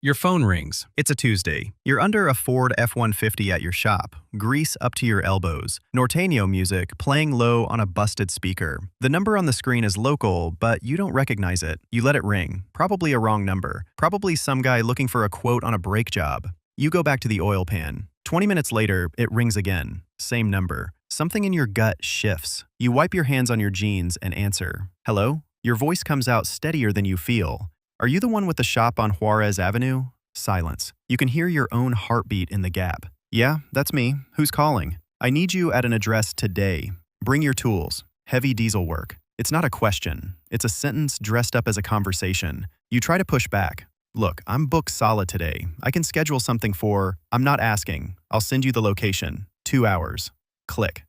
Your phone rings. It's a Tuesday. You're under a Ford F-150 at your shop, grease up to your elbows, Norteño music playing low on a busted speaker. The number on the screen is local, but you don't recognize it. You let it ring. Probably a wrong number. Probably some guy looking for a quote on a brake job. You go back to the oil pan. 20 minutes later, it rings again. Same number. Something in your gut shifts. You wipe your hands on your jeans and answer. Hello? Your voice comes out steadier than you feel. Are you the one with the shop on Juarez Avenue? Silence. You can hear your own heartbeat in the gap. Yeah, that's me. Who's calling? I need you at an address today. Bring your tools. Heavy diesel work. It's not a question. It's a sentence dressed up as a conversation. You try to push back. Look, I'm booked solid today. I can schedule something for... I'm not asking. I'll send you the location. 2 hours. Click.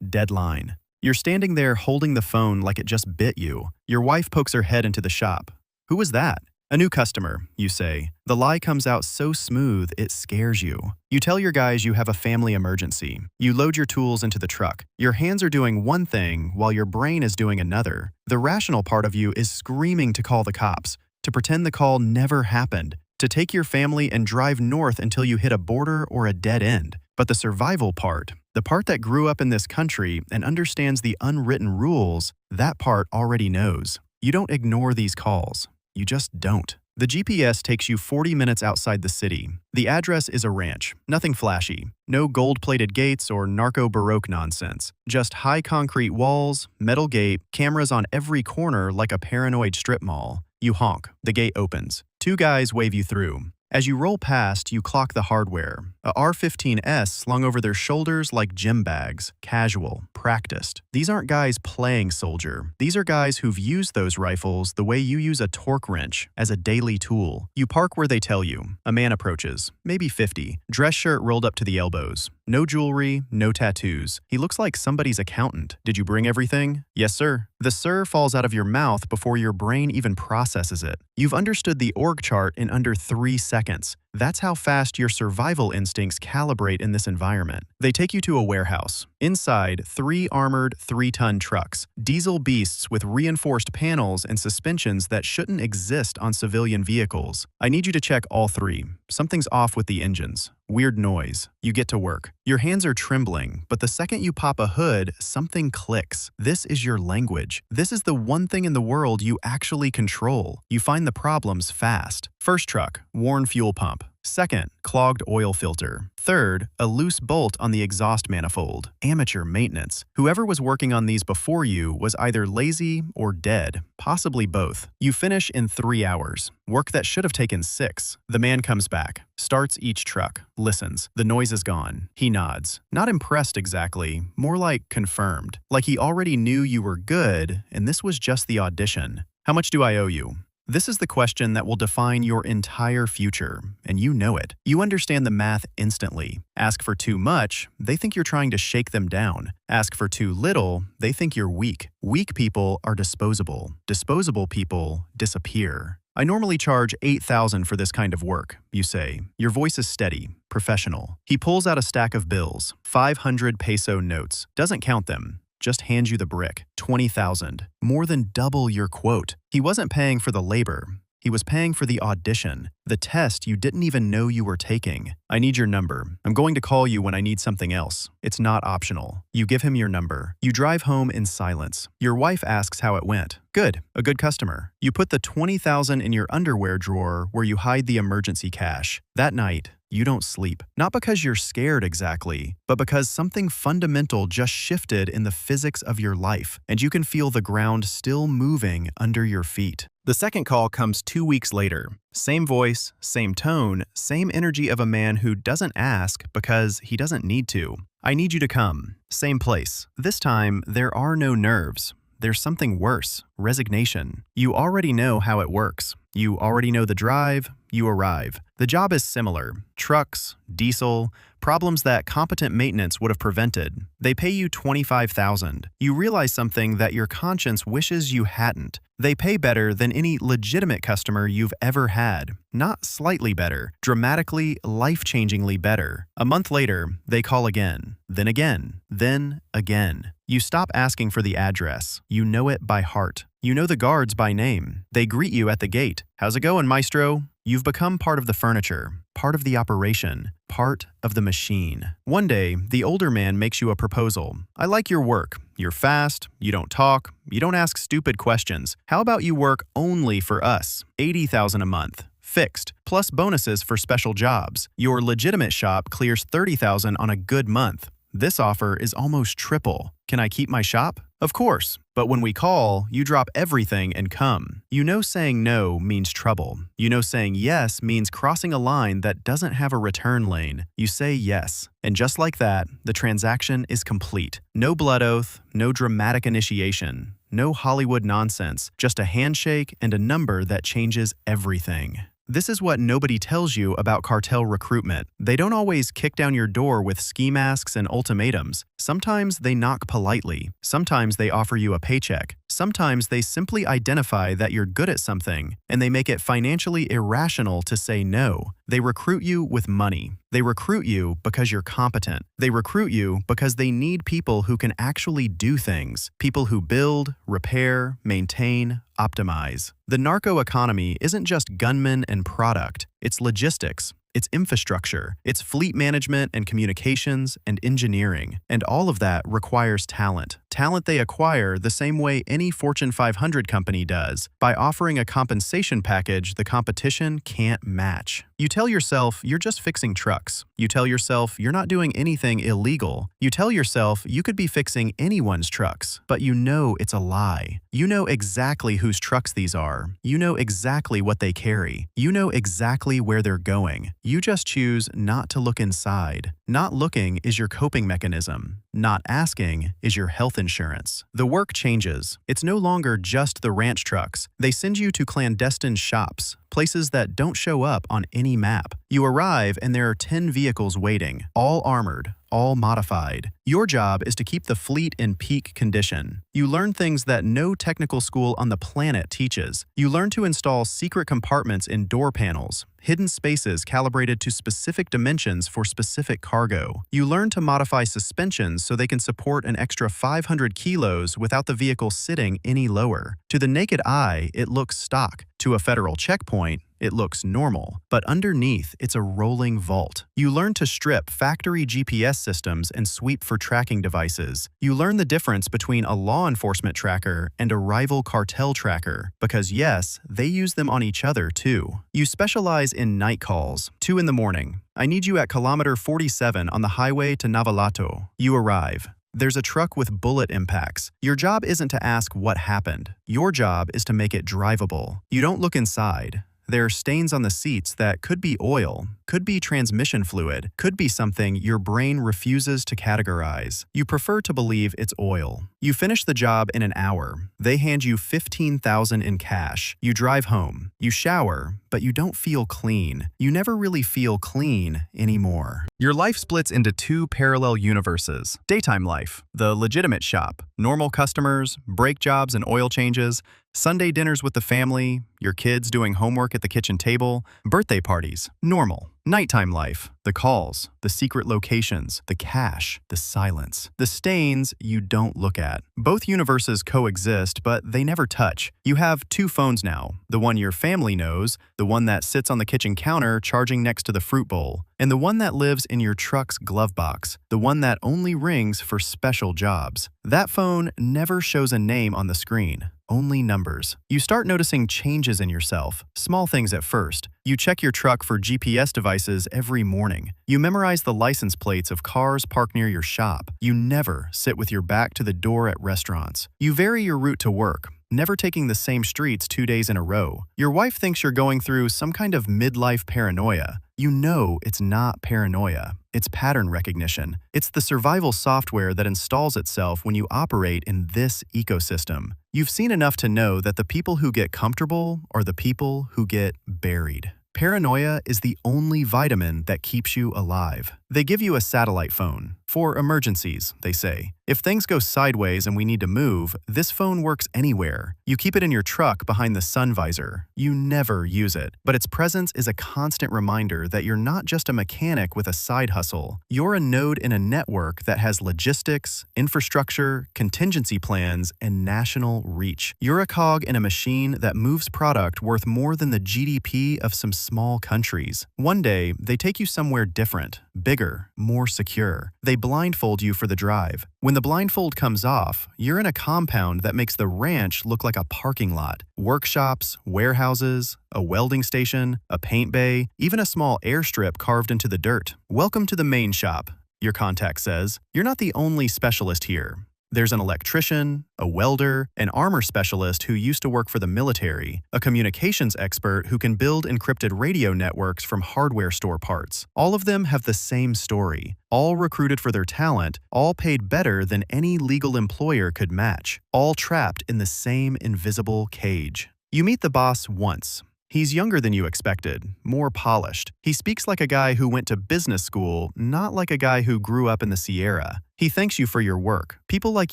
Deadline. You're standing there holding the phone like it just bit you. Your wife pokes her head into the shop. Who was that? A new customer, you say. The lie comes out so smooth it scares you. You tell your guys you have a family emergency. You load your tools into the truck. Your hands are doing one thing while your brain is doing another. The rational part of you is screaming to call the cops, to pretend the call never happened, to take your family and drive north until you hit a border or a dead end. But the survival part, the part that grew up in this country and understands the unwritten rules, that part already knows. You don't ignore these calls. You just don't. The GPS takes you 40 minutes outside the city. The address is a ranch. Nothing flashy. No gold-plated gates or narco-baroque nonsense. Just high concrete walls, metal gate, cameras on every corner like a paranoid strip mall. You honk. The gate opens. 2 guys wave you through. As you roll past, you clock the hardware. A R-15S slung over their shoulders like gym bags. Casual. Practiced. These aren't guys playing soldier. These are guys who've used those rifles the way you use a torque wrench, as a daily tool. You park where they tell you. A man approaches. Maybe 50. Dress shirt rolled up to the elbows. No jewelry, no tattoos. He looks like somebody's accountant. Did you bring everything? Yes, sir. The sir falls out of your mouth before your brain even processes it. You've understood the org chart in under 3 seconds. That's how fast your survival instincts calibrate in this environment. They take you to a warehouse. Inside, 3 armored 3-ton trucks. Diesel beasts with reinforced panels and suspensions that shouldn't exist on civilian vehicles. I need you to check all 3. Something's off with the engines. Weird noise. You get to work. Your hands are trembling, but the second you pop a hood, something clicks. This is your language. This is the one thing in the world you actually control. You find the problems fast. First truck, worn fuel pump. Second, clogged oil filter. Third, a loose bolt on the exhaust manifold. Amateur maintenance. Whoever was working on these before you was either lazy or dead, possibly both. You finish in 3 hours. Work that should have taken 6. The man comes back, starts each truck, listens. The noise is gone. He nods. Not impressed exactly, more like confirmed. Like he already knew you were good, and this was just the audition. How much do I owe you? This is the question that will define your entire future, and you know it. You understand the math instantly. Ask for too much, they think you're trying to shake them down. Ask for too little, they think you're weak. Weak people are disposable. Disposable people disappear. I normally charge $8,000 for this kind of work, you say. Your voice is steady, professional. He pulls out a stack of bills, 500 peso notes. Doesn't count them. Just hands you the brick. 20,000. More than double your quote. He wasn't paying for the labor. He was paying for the audition, the test you didn't even know you were taking. I need your number. I'm going to call you when I need something else. It's not optional. You give him your number. You drive home in silence. Your wife asks how it went. Good. A good customer. You put the 20,000 in your underwear drawer where you hide the emergency cash. That night, you don't sleep. Not because you're scared exactly, but because something fundamental just shifted in the physics of your life, and you can feel the ground still moving under your feet. The second call comes 2 weeks later. Same voice, same tone, same energy of a man who doesn't ask because he doesn't need to. I need you to come. Same place. This time, there are no nerves. There's something worse, resignation. You already know how it works. You already know the drive, you arrive. The job is similar. Trucks, diesel, problems that competent maintenance would have prevented. They pay you $25,000. You realize something that your conscience wishes you hadn't. They pay better than any legitimate customer you've ever had. Not slightly better, dramatically, life-changingly better. A month later, they call again, then again, then again. You stop asking for the address. You know it by heart. You know the guards by name. They greet you at the gate. How's it going, maestro? You've become part of the furniture, part of the operation, part of the machine. One day, the older man makes you a proposal. I like your work. You're fast, you don't talk, you don't ask stupid questions. How about you work only for us? $80,000 a month. Fixed, plus bonuses for special jobs. Your legitimate shop clears $30,000 on a good month. This offer is almost triple. Can I keep my shop? Of course. But when we call, you drop everything and come. You know saying no means trouble. You know saying yes means crossing a line that doesn't have a return lane. You say yes. And just like that, the transaction is complete. No blood oath, no dramatic initiation, no Hollywood nonsense, just a handshake and a number that changes everything. This is what nobody tells you about cartel recruitment. They don't always kick down your door with ski masks and ultimatums. Sometimes they knock politely. Sometimes they offer you a paycheck. Sometimes they simply identify that you're good at something, and they make it financially irrational to say no. They recruit you with money. They recruit you because you're competent. They recruit you because they need people who can actually do things. People who build, repair, maintain, optimize. The narco economy isn't just gunmen and product. It's logistics. It's infrastructure, it's fleet management and communications and engineering, and all of that requires talent. Talent they acquire the same way any Fortune 500 company does, by offering a compensation package the competition can't match. You tell yourself you're just fixing trucks. You tell yourself you're not doing anything illegal. You tell yourself you could be fixing anyone's trucks, but you know it's a lie. You know exactly whose trucks these are. You know exactly what they carry. You know exactly where they're going. You just choose not to look inside. Not looking is your coping mechanism. Not asking is your health insurance. The work changes. It's no longer just the ranch trucks. They send you to clandestine shops, places that don't show up on any map. You arrive and there are 10 vehicles waiting, all armored, all modified. Your job is to keep the fleet in peak condition. You learn things that no technical school on the planet teaches. You learn to install secret compartments in door panels, hidden spaces calibrated to specific dimensions for specific cargo. You learn to modify suspensions so they can support an extra 500 kilos without the vehicle sitting any lower. To the naked eye, it looks stock. To a federal checkpoint, it looks normal, but underneath, it's a rolling vault. You learn to strip factory GPS systems and sweep for tracking devices. You learn the difference between a law enforcement tracker and a rival cartel tracker, because yes, they use them on each other too. You specialize in night calls, 2 in the morning. I need you at kilometer 47 on the highway to Navalato. You arrive. There's a truck with bullet impacts. Your job isn't to ask what happened. Your job is to make it drivable. You don't look inside. There are stains on the seats that could be oil, could be transmission fluid, could be something your brain refuses to categorize. You prefer to believe it's oil. You finish the job in an hour. They hand you $15,000 in cash. You drive home. You shower, but you don't feel clean. You never really feel clean anymore. Your life splits into 2 parallel universes. Daytime life, the legitimate shop, normal customers, brake jobs and oil changes, Sunday dinners with the family, your kids doing homework at the kitchen table, birthday parties, normal. Nighttime life, the calls, the secret locations, the cash, the silence, the stains you don't look at. Both universes coexist, but they never touch. You have 2 phones now, the one your family knows, the one that sits on the kitchen counter charging next to the fruit bowl, and the one that lives in your truck's glove box, the one that only rings for special jobs. That phone never shows a name on the screen. Only numbers. You start noticing changes in yourself, small things at first. You check your truck for GPS devices every morning. You memorize the license plates of cars parked near your shop. You never sit with your back to the door at restaurants. You vary your route to work, never taking the same streets 2 days in a row. Your wife thinks you're going through some kind of midlife paranoia. You know it's not paranoia. It's pattern recognition. It's the survival software that installs itself when you operate in this ecosystem. You've seen enough to know that the people who get comfortable are the people who get buried. Paranoia is the only vitamin that keeps you alive. They give you a satellite phone. For emergencies, they say. If things go sideways and we need to move, this phone works anywhere. You keep it in your truck behind the sun visor. You never use it, but its presence is a constant reminder that you're not just a mechanic with a side hustle. You're a node in a network that has logistics, infrastructure, contingency plans, and national reach. You're a cog in a machine that moves product worth more than the GDP of some small countries. One day, they take you somewhere different, bigger, more secure. They blindfold you for the drive. When the blindfold comes off, you're in a compound that makes the ranch look like a parking lot. Workshops, warehouses, a welding station, a paint bay, even a small airstrip carved into the dirt. Welcome to the main shop, your contact says. You're not the only specialist here. There's an electrician, a welder, an armor specialist who used to work for the military, a communications expert who can build encrypted radio networks from hardware store parts. All of them have the same story. All recruited for their talent, all paid better than any legal employer could match, all trapped in the same invisible cage. You meet the boss once. He's younger than you expected, more polished. He speaks like a guy who went to business school, not like a guy who grew up in the Sierra. He thanks you for your work. People like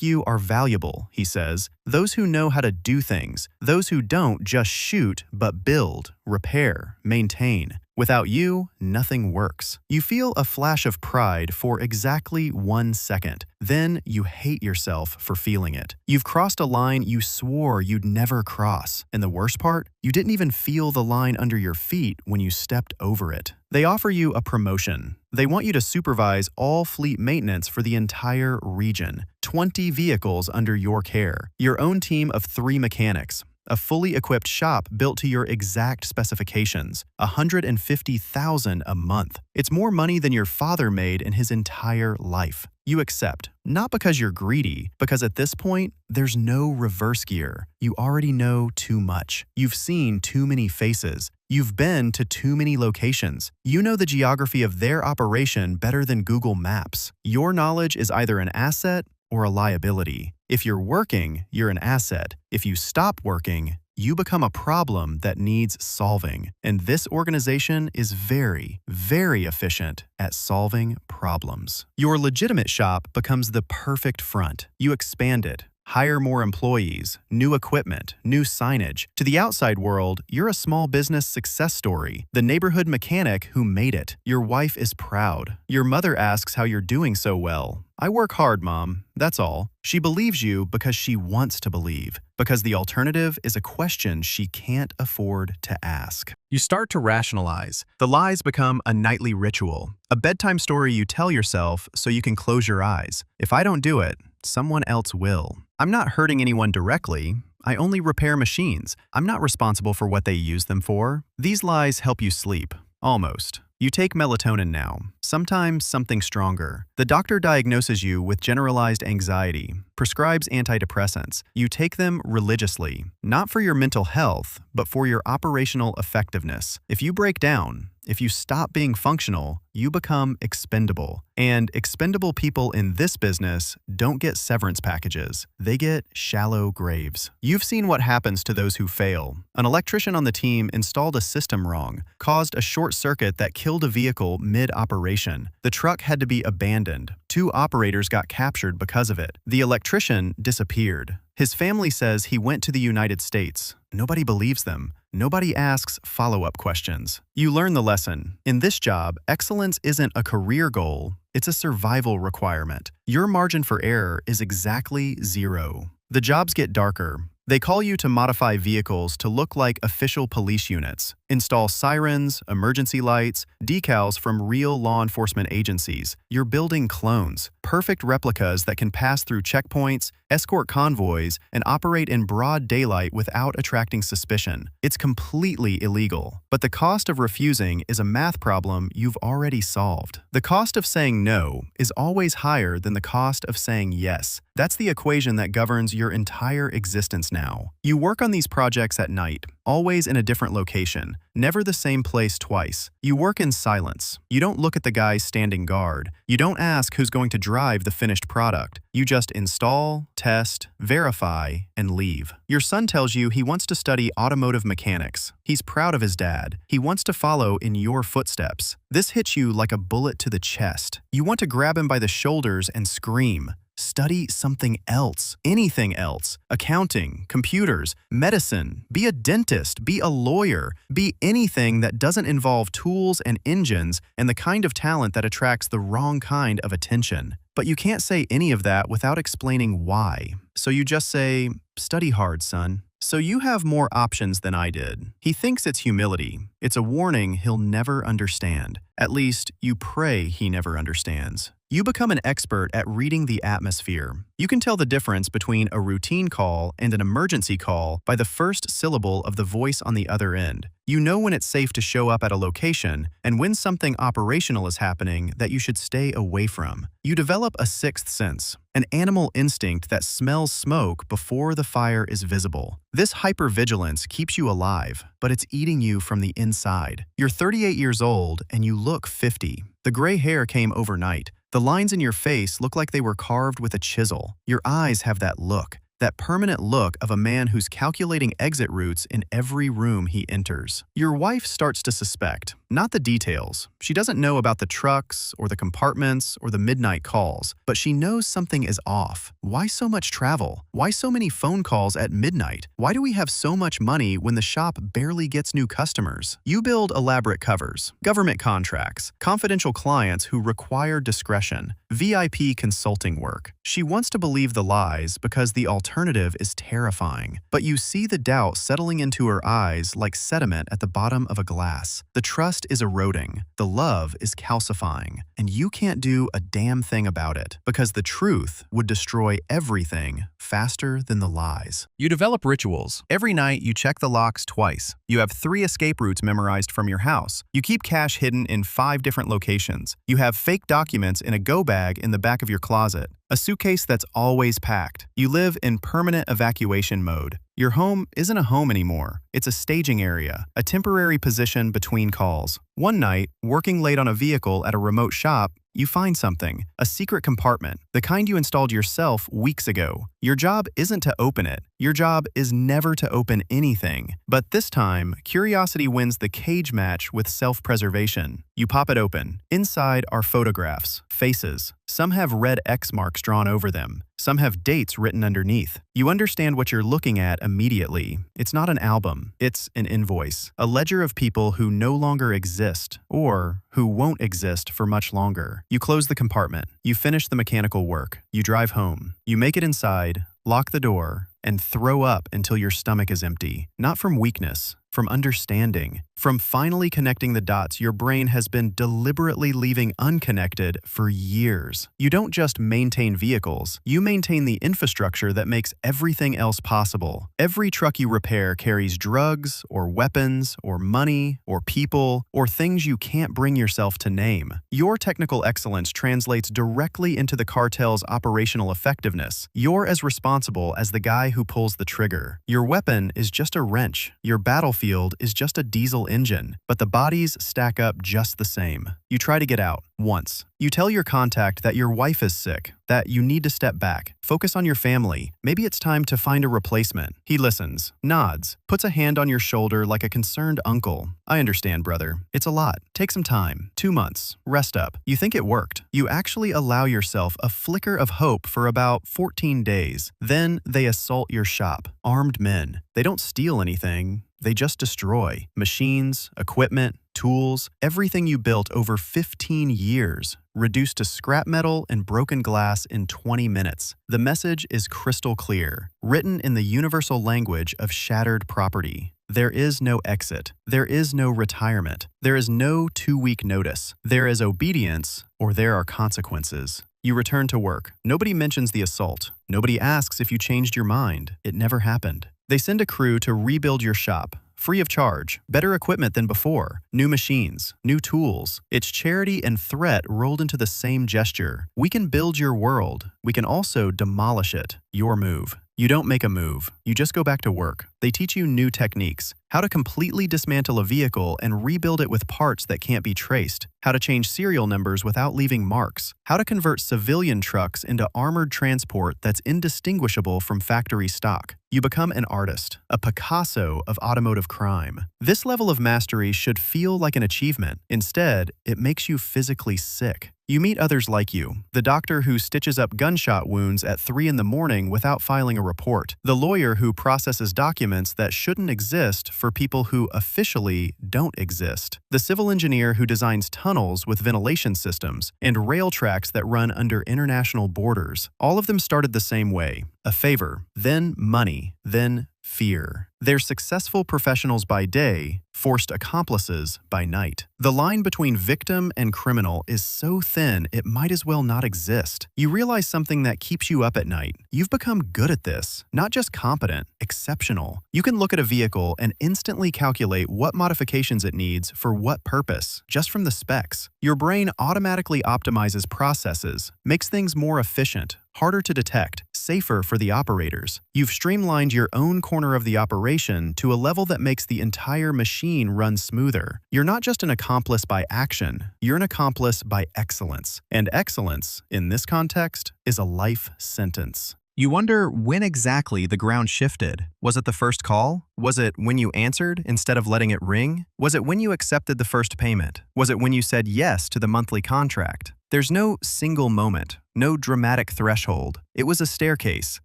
you are valuable, he says. Those who know how to do things. Those who don't just shoot, but build, repair, maintain. Without you, nothing works. You feel a flash of pride for exactly 1 second. Then you hate yourself for feeling it. You've crossed a line you swore you'd never cross. And the worst part? You didn't even feel the line under your feet when you stepped over it. They offer you a promotion. They want you to supervise all fleet maintenance for the entire region. 20 vehicles under your care. Your own team of 3 mechanics. A fully equipped shop built to your exact specifications. $150,000 a month. It's more money than your father made in his entire life. You accept, not because you're greedy, because at this point, there's no reverse gear. You already know too much. You've seen too many faces. You've been to too many locations. You know the geography of their operation better than Google Maps. Your knowledge is either an asset or a liability. If you're working, you're an asset. If you stop working, you become a problem that needs solving. And this organization is very, very efficient at solving problems. Your legitimate shop becomes the perfect front. You expand it. Hire more employees, new equipment, new signage. To the outside world, you're a small business success story, the neighborhood mechanic who made it. Your wife is proud. Your mother asks how you're doing so well. I work hard, Mom. That's all. She believes you because she wants to believe, because the alternative is a question she can't afford to ask. You start to rationalize. The lies become a nightly ritual, a bedtime story you tell yourself so you can close your eyes. If I don't do it, someone else will. I'm not hurting anyone directly. I only repair machines. I'm not responsible for what they use them for. These lies help you sleep. Almost. You take melatonin now, sometimes something stronger. The doctor diagnoses you with generalized anxiety, prescribes antidepressants. You take them religiously, not for your mental health, but for your operational effectiveness. If you break down, if you stop being functional, you become expendable. And expendable people in this business don't get severance packages. They get shallow graves. You've seen what happens to those who fail. An electrician on the team installed a system wrong, caused a short circuit that killed a vehicle mid-operation. The truck had to be abandoned. 2 operators got captured because of it. The electrician disappeared. His family says he went to the United States. Nobody believes them. Nobody asks follow-up questions. You learn the lesson. In this job, excellence isn't a career goal, it's a survival requirement. Your margin for error is exactly 0. The jobs get darker. They call you to modify vehicles to look like official police units, install sirens, emergency lights, decals from real law enforcement agencies. You're building clones, perfect replicas that can pass through checkpoints, escort convoys, and operate in broad daylight without attracting suspicion. It's completely illegal, but the cost of refusing is a math problem you've already solved. The cost of saying no is always higher than the cost of saying yes. That's the equation that governs your entire existence now. You work on these projects at night. always in a different location, never the same place twice. You work in silence. You don't look at the guys standing guard. You don't ask who's going to drive the finished product. You just install, test, verify, and leave. Your son tells you he wants to study automotive mechanics. He's proud of his dad. He wants to follow in your footsteps. This hits you like a bullet to the chest. You want to grab him by the shoulders and scream. Study something else, anything else. Accounting, computers, medicine, be a dentist, be a lawyer, be anything that doesn't involve tools and engines and the kind of talent that attracts the wrong kind of attention. But you can't say any of that without explaining why. So you just say, study hard, son. So you have more options than I did. He thinks it's humility. It's a warning he'll never understand. At least, you pray he never understands. You become an expert at reading the atmosphere. You can tell the difference between a routine call and an emergency call by the first syllable of the voice on the other end. You know when it's safe to show up at a location and when something operational is happening that you should stay away from. You develop a sixth sense, an animal instinct that smells smoke before the fire is visible. This hypervigilance keeps you alive, but it's eating you from the inside. You're 38 years old and you look 50. The gray hair came overnight. The lines in your face look like they were carved with a chisel. Your eyes have that look. That permanent look of a man who's calculating exit routes in every room he enters. Your wife starts to suspect, not the details. She doesn't know about the trucks or the compartments or the midnight calls, but she knows something is off. Why so much travel? Why so many phone calls at midnight? Why do we have so much money when the shop barely gets new customers? You build elaborate covers, government contracts, confidential clients who require discretion, VIP consulting work. She wants to believe the lies because the alternative is terrifying. But you see the doubt settling into her eyes like sediment at the bottom of a glass. The trust is eroding. The love is calcifying. And you can't do a damn thing about it because the truth would destroy everything faster than the lies. You develop rituals. Every night you check the locks twice. You have 3 escape routes memorized from your house. You keep cash hidden in 5 different locations. You have fake documents in a go bag in the back of your closet. A suitcase that's always packed. You live in permanent evacuation mode. Your home isn't a home anymore. It's a staging area, a temporary position between calls. One night, working late on a vehicle at a remote shop, you find something, a secret compartment, the kind you installed yourself weeks ago. Your job isn't to open it. Your job is never to open anything. But this time, curiosity wins the cage match with self-preservation. You pop it open. Inside are photographs, faces. Some have red X marks drawn over them. Some have dates written underneath. You understand what you're looking at immediately. It's not an album. It's an invoice. A ledger of people who no longer exist or who won't exist for much longer. You close the compartment. You finish the mechanical work. You drive home. You make it inside, lock the door, and throw up until your stomach is empty. Not from weakness, from understanding. From finally connecting the dots your brain has been deliberately leaving unconnected for years. You don't just maintain vehicles, you maintain the infrastructure that makes everything else possible. Every truck you repair carries drugs, or weapons, or money, or people, or things you can't bring yourself to name. Your technical excellence translates directly into the cartel's operational effectiveness. You're as responsible as the guy who pulls the trigger. Your weapon is just a wrench. Your battlefield is just a diesel engine, but the bodies stack up just the same. You try to get out, once. You tell your contact that your wife is sick, that you need to step back, focus on your family. Maybe it's time to find a replacement. He listens, nods, puts a hand on your shoulder like a concerned uncle. I understand, brother. It's a lot. Take some time. 2 months. Rest up. You think it worked. You actually allow yourself a flicker of hope for about 14 days. Then they assault your shop. Armed men. They don't steal anything. They just destroy machines, equipment, tools, everything you built over 15 years, reduced to scrap metal and broken glass in 20 minutes. The message is crystal clear, written in the universal language of shattered property. There is no exit. There is no retirement. There is no 2-week notice. There is obedience, or there are consequences. You return to work. Nobody mentions the assault. Nobody asks if you changed your mind. It never happened. They send a crew to rebuild your shop, free of charge, better equipment than before, new machines, new tools. It's charity and threat rolled into the same gesture. We can build your world. We can also demolish it. Your move. You don't make a move. You just go back to work. They teach you new techniques. How to completely dismantle a vehicle and rebuild it with parts that can't be traced. How to change serial numbers without leaving marks. How to convert civilian trucks into armored transport that's indistinguishable from factory stock. You become an artist, a Picasso of automotive crime. This level of mastery should feel like an achievement. Instead, it makes you physically sick. You meet others like you, the doctor who stitches up gunshot wounds at 3 in the morning without filing a report, the lawyer who processes documents that shouldn't exist for people who officially don't exist, the civil engineer who designs tunnels with ventilation systems, and rail tracks that run under international borders. All of them started the same way: a favor, then money, then fear. They're successful professionals by day, forced accomplices by night. The line between victim and criminal is so thin it might as well not exist. You realize something that keeps you up at night. You've become good at this, not just competent, exceptional. You can look at a vehicle and instantly calculate what modifications it needs for what purpose, just from the specs. Your brain automatically optimizes processes, makes things more efficient, harder to detect, safer for the operators. You've streamlined your own corner of the operation to a level that makes the entire machine run smoother. You're not just an accomplice by action, you're an accomplice by excellence. And excellence, in this context, is a life sentence. You wonder when exactly the ground shifted. Was it the first call? Was it when you answered instead of letting it ring? Was it when you accepted the first payment? Was it when you said yes to the monthly contract? There's no single moment, no dramatic threshold. It was a staircase,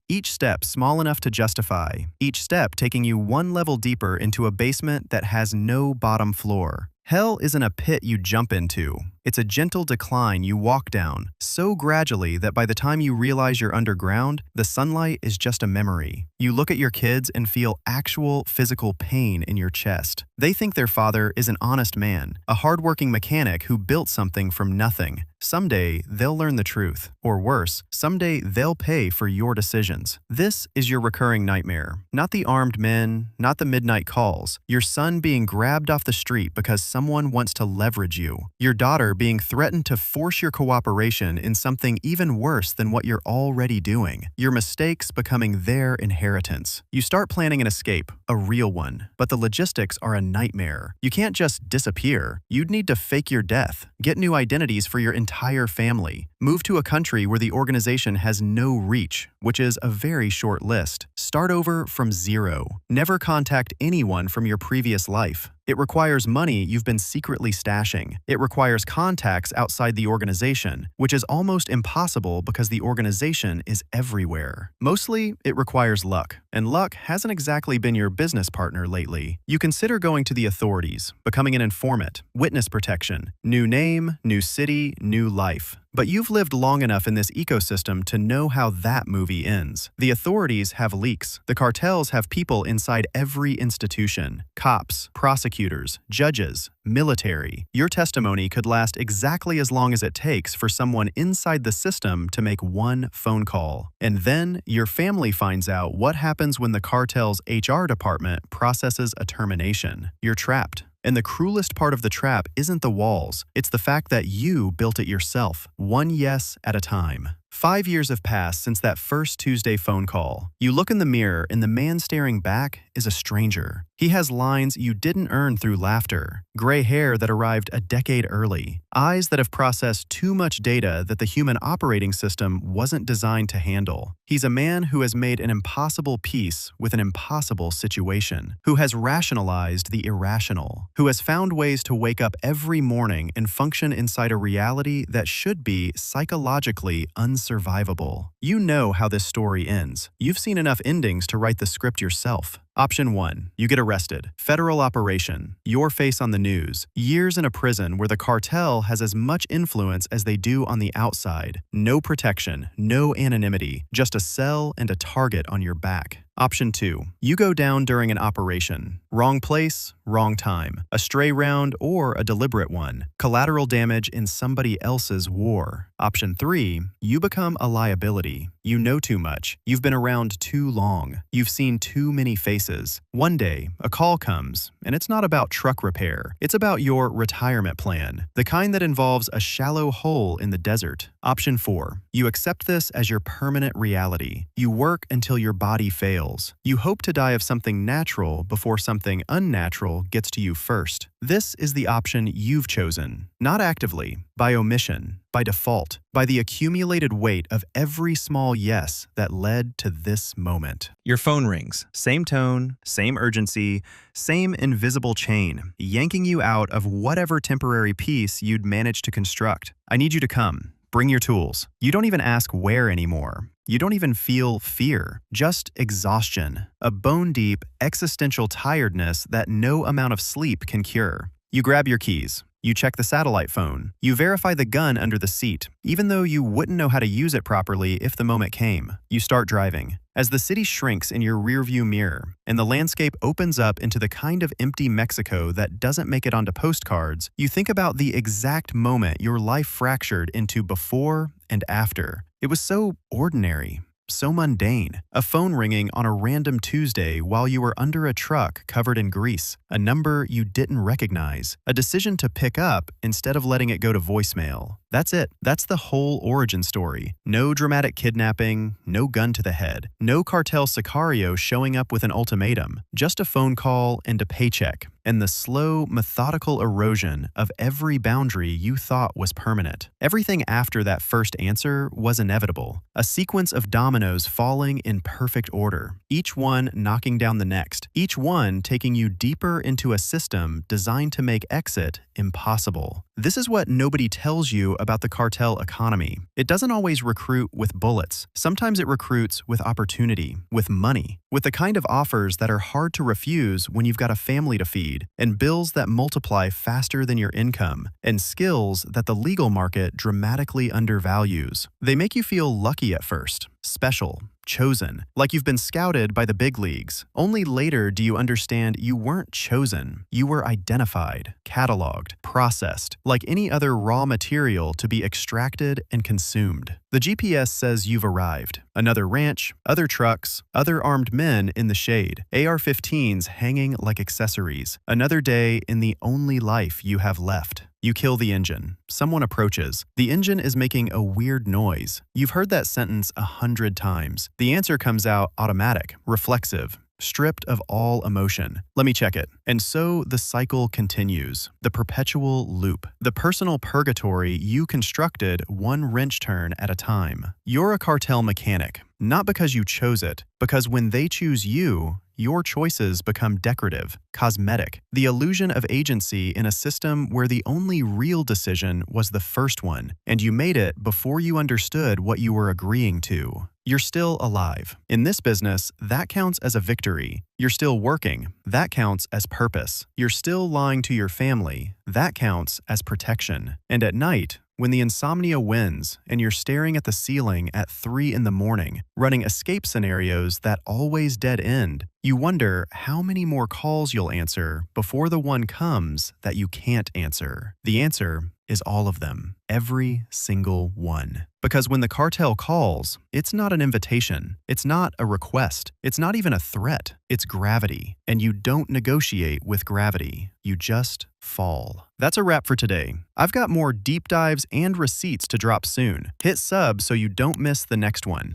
each step small enough to justify, each step taking you one level deeper into a basement that has no bottom floor. Hell isn't a pit you jump into. It's a gentle decline you walk down, so gradually that by the time you realize you're underground, the sunlight is just a memory. You look at your kids and feel actual physical pain in your chest. They think their father is an honest man, a hardworking mechanic who built something from nothing. Someday, they'll learn the truth. Or worse, someday they'll pay for your decisions. This is your recurring nightmare. Not the armed men, not the midnight calls. Your son being grabbed off the street because someone wants to leverage you. Your daughter being threatened to force your cooperation in something even worse than what you're already doing. Your mistakes becoming their inheritance. You start planning an escape, a real one, but the logistics are a nightmare. You can't just disappear. You'd need to fake your death, get new identities for your entire family, move to a country where the organization has no reach, which is a very short list. Start over from zero. Never contact anyone from your previous life. It requires money you've been secretly stashing. It requires contacts outside the organization, which is almost impossible because the organization is everywhere. Mostly, it requires luck, and luck hasn't exactly been your business partner lately. You consider going to the authorities, becoming an informant, witness protection, new name, new city, new life. But you've lived long enough in this ecosystem to know how that movie ends. The authorities have leaks. The cartels have people inside every institution. Cops, prosecutors, judges, military. Your testimony could last exactly as long as it takes for someone inside the system to make one phone call. And then your family finds out what happens when the cartel's HR department processes a termination. You're trapped. And the cruelest part of the trap isn't the walls, it's the fact that you built it yourself, one yes at a time. 5 years have passed since that first Tuesday phone call. You look in the mirror and the man staring back is a stranger. He has lines you didn't earn through laughter, gray hair that arrived a decade early, eyes that have processed too much data that the human operating system wasn't designed to handle. He's a man who has made an impossible peace with an impossible situation, who has rationalized the irrational, who has found ways to wake up every morning and function inside a reality that should be psychologically unsurvivable. You know how this story ends. You've seen enough endings to write the script yourself. Option 1. You get arrested. Federal operation. Your face on the news. Years in a prison where the cartel has as much influence as they do on the outside. No protection, no anonymity, just a cell and a target on your back. Option 2. You go down during an operation. Wrong place, wrong time. A stray round or a deliberate one. Collateral damage in somebody else's war. Option 3. You become a liability. You know too much. You've been around too long. You've seen too many faces. One day, a call comes, and it's not about truck repair. It's about your retirement plan, the kind that involves a shallow hole in the desert. Option 4. You accept this as your permanent reality. You work until your body fails. You hope to die of something natural before something unnatural gets to you first. This is the option you've chosen, not actively, by omission, by default, by the accumulated weight of every small yes that led to this moment. Your phone rings. Same tone, same urgency, same invisible chain, yanking you out of whatever temporary peace you'd managed to construct. I need you to come. Bring your tools. You don't even ask where anymore. You don't even feel fear, just exhaustion, a bone-deep, existential tiredness that no amount of sleep can cure. You grab your keys. You check the satellite phone. You verify the gun under the seat, even though you wouldn't know how to use it properly if the moment came. You start driving. As the city shrinks in your rearview mirror, and the landscape opens up into the kind of empty Mexico that doesn't make it onto postcards, you think about the exact moment your life fractured into before and after. It was so ordinary. So mundane. A phone ringing on a random Tuesday while you were under a truck covered in grease. A number you didn't recognize. A decision to pick up instead of letting it go to voicemail. That's it. That's the whole origin story. No dramatic kidnapping, no gun to the head, no cartel sicario showing up with an ultimatum. Just a phone call and a paycheck, and the slow, methodical erosion of every boundary you thought was permanent. Everything after that first answer was inevitable. A sequence of dominoes falling in perfect order, each one knocking down the next, each one taking you deeper into a system designed to make exit impossible. This is what nobody tells you about the cartel economy. It doesn't always recruit with bullets. Sometimes it recruits with opportunity, with money, with the kind of offers that are hard to refuse when you've got a family to feed, and bills that multiply faster than your income, and skills that the legal market dramatically undervalues. They make you feel lucky at first, special, chosen, like you've been scouted by the big leagues. Only later do you understand you weren't chosen. You were identified, cataloged, processed, like any other raw material to be extracted and consumed. The GPS says you've arrived. Another ranch, other trucks, other armed men in the shade, AR-15s hanging like accessories. Another day in the only life you have left. You kill the engine. Someone approaches. The engine is making a weird noise. You've heard that sentence 100 times. The answer comes out automatic, reflexive, stripped of all emotion. Let me check it. And so the cycle continues. The perpetual loop. The personal purgatory you constructed one wrench turn at a time. You're a cartel mechanic, not because you chose it, because when they choose you, your choices become decorative, cosmetic, the illusion of agency in a system where the only real decision was the first one, and you made it before you understood what you were agreeing to. You're still alive. In this business, that counts as a victory. You're still working. That counts as purpose. You're still lying to your family. That counts as protection. And at night, when the insomnia wins and you're staring at the ceiling at 3 in the morning, running escape scenarios that always dead end, you wonder how many more calls you'll answer before the one comes that you can't answer. The answer is all of them. Every single one. Because when the cartel calls, it's not an invitation. It's not a request. It's not even a threat. It's gravity. And you don't negotiate with gravity. You just fall. That's a wrap for today. I've got more deep dives and receipts to drop soon. Hit sub so you don't miss the next one.